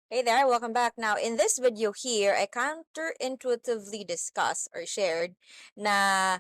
Hey there, welcome back. Now, in this video here, I counterintuitively discussed or shared na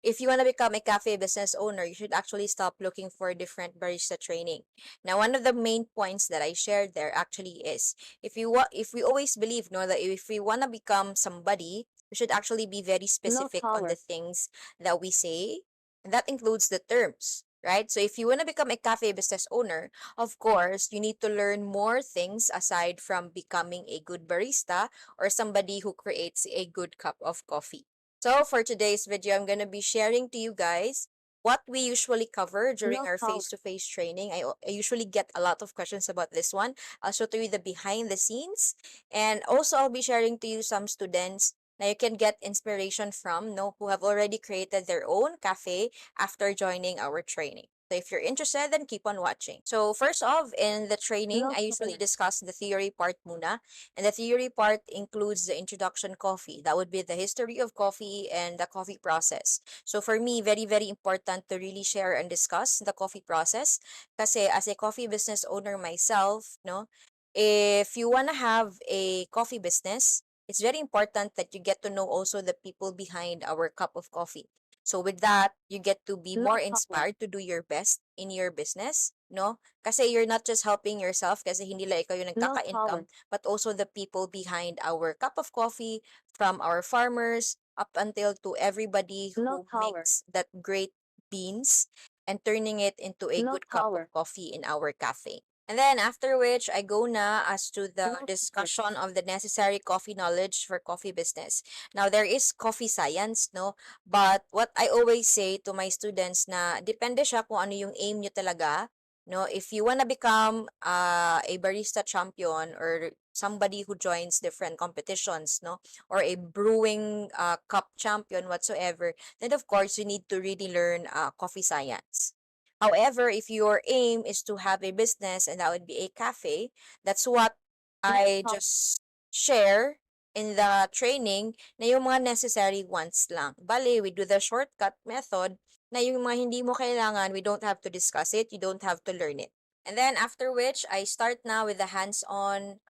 if you want to become a cafe business owner, you should actually stop looking for different barista training. Now, one of the main points that I shared there actually is if we always believe no that if we want to become somebody, we should actually be very No specific on the power. things that we say, and that includes the terms, right? So if you want to become a cafe business owner, of course, you need to learn more things aside from becoming a good barista or somebody who creates a good cup of coffee. So, for today's video, I'm going to be sharing to you guys what we usually cover during No our power. face to face training. I usually get a lot of questions about this one. I'll show to you the behind the scenes, and also I'll be sharing to you some students that you can get inspiration from, no, who have already created their own cafe after joining our training. So if you're interested, then keep on watching. So first off, in the training, No I usually power. discuss the theory part muna. And the theory part includes the introduction coffee. That would be the history of coffee and the coffee process. So for me, very, very important to really share and discuss the coffee process. Kasi as a coffee business owner myself, no, if you want to have a coffee business, it's very important that you get to know also the people behind our cup of coffee. So with that, you get to be more No power. inspired to do your best in your business, no? Kasi you're not just helping yourself kasi hindi lang ikaw yung No nagkaka-income, power. but also the people behind our cup of coffee, from our farmers up until to everybody No who power. makes that great beans and turning it into a No good cup of power. coffee in our cafe. And then after which I go na as to the No power. discussion of the necessary coffee knowledge for coffee business. Now there is coffee science, no? But what I always say to my students na depende siya kung ano yung aim nyo talaga, no? If you wanna become a barista champion or somebody who joins different competitions, no? Or a brewing cup champion whatsoever, then of course you need to really learn coffee science. However, if your aim is to have a business and that would be a cafe, that's what No I power. just share in the training na yung mga necessary ones lang. Bale, we do the shortcut method na yung mga hindi mo kailangan, we don't have to discuss it, you don't have to learn it. And then after which, I start now with the hands-on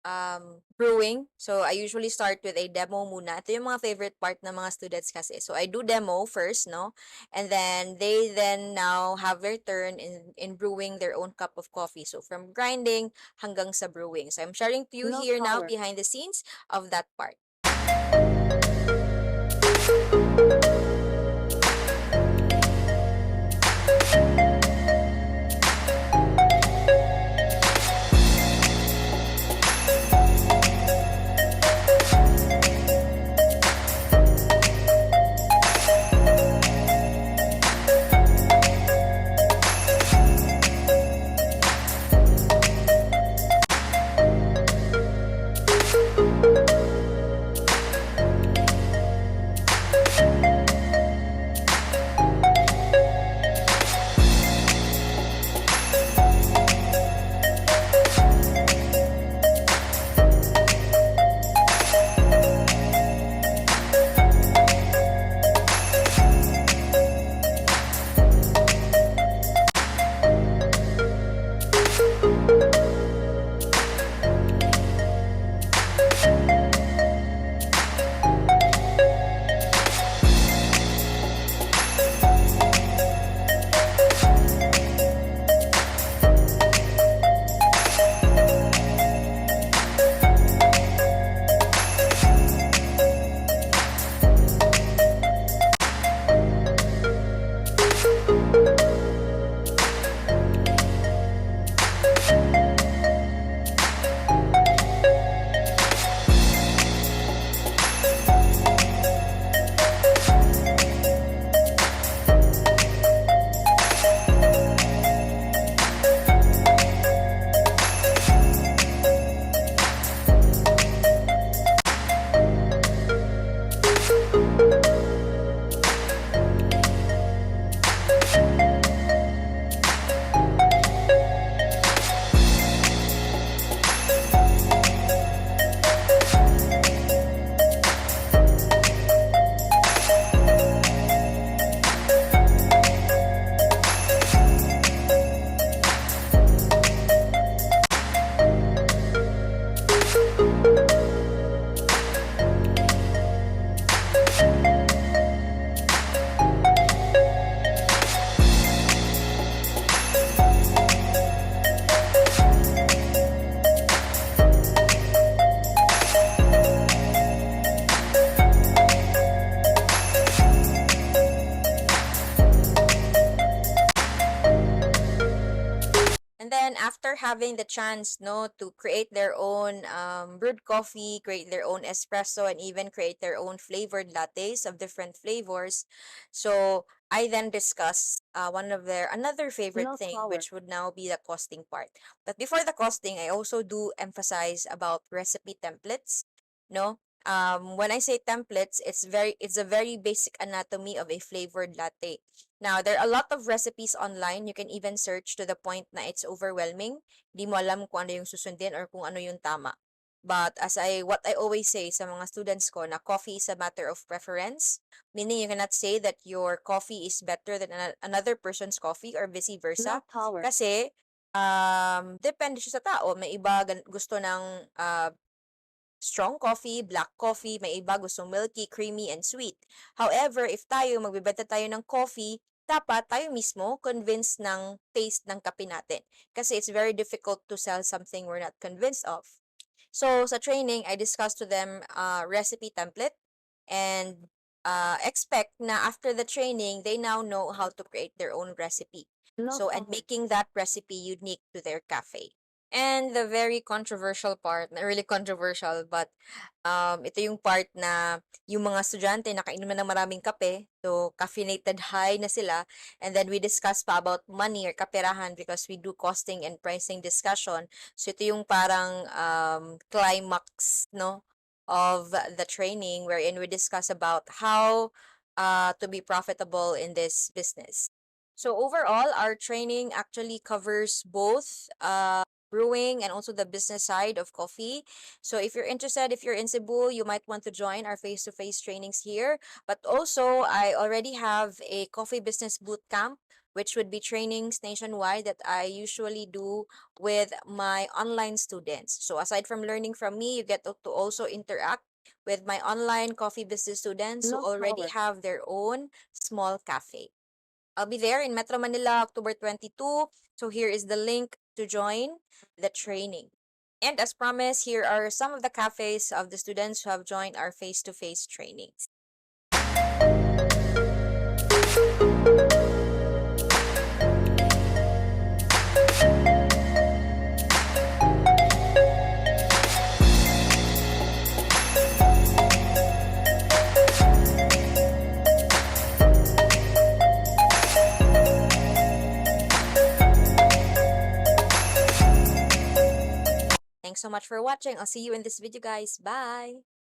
brewing. So, I usually start with a demo muna. Ito yung mga favorite part ng mga students kasi. So, I do demo first, no? And then, they then now have their turn in brewing their own cup of coffee. So, from grinding hanggang sa brewing. So, I'm sharing to you No here now power. behind the scenes of that part. having the chance, no, to create their own brewed coffee, create their own espresso, and even create their own flavored lattes of different flavors. So I then discuss one of their another favorite Milk thing, power. which would now be the costing part. But before the costing, I also do emphasize about recipe templates. No, when I say templates, it's a very basic anatomy of a flavored latte. Now, there are a lot of recipes online. You can even search to the point na it's overwhelming. Di mo alam kung ano yung susundin or kung ano yung tama. But what I always say sa mga students ko na coffee is a matter of preference, meaning you cannot say that your coffee is better than another person's coffee or vice versa. Milk power. Kasi, depende siya sa tao. May iba gusto ng strong coffee, black coffee, may iba gusto milky, creamy, and sweet. However, if magbebenta tayo ng coffee, dapat tayo mismo convinced ng taste ng kape natin. Kasi it's very difficult to sell something we're not convinced of. So, sa training, I discussed to them recipe template and expect na after the training, they now know how to create their own recipe. Milk So, and power. making that recipe unique to their cafe. And the very controversial part, not really controversial, but ito yung part na yung mga estudyante nakainom na ng maraming kape, so caffeinated high na sila, and then we discuss pa about money or kaperahan because we do costing and pricing discussion. So ito yung parang climax, no, of the training wherein we discuss about how to be profitable in this business. So overall, our training actually covers both brewing and also the business side of coffee. So if you're interested, if you're in Cebu, you might want to join our face-to-face trainings here. But also, I already have a coffee business boot camp, which would be trainings nationwide that I usually do with my online students. So aside from learning from me, you get to also interact with my online coffee business students who Milk already power. have their own small cafe. I'll be there in Metro Manila, October 22. So here is the link to join the training. And as promised, here are some of the cafes of the students who have joined our face-to-face trainings. Thanks so much for watching. I'll see you in this video, guys. Bye!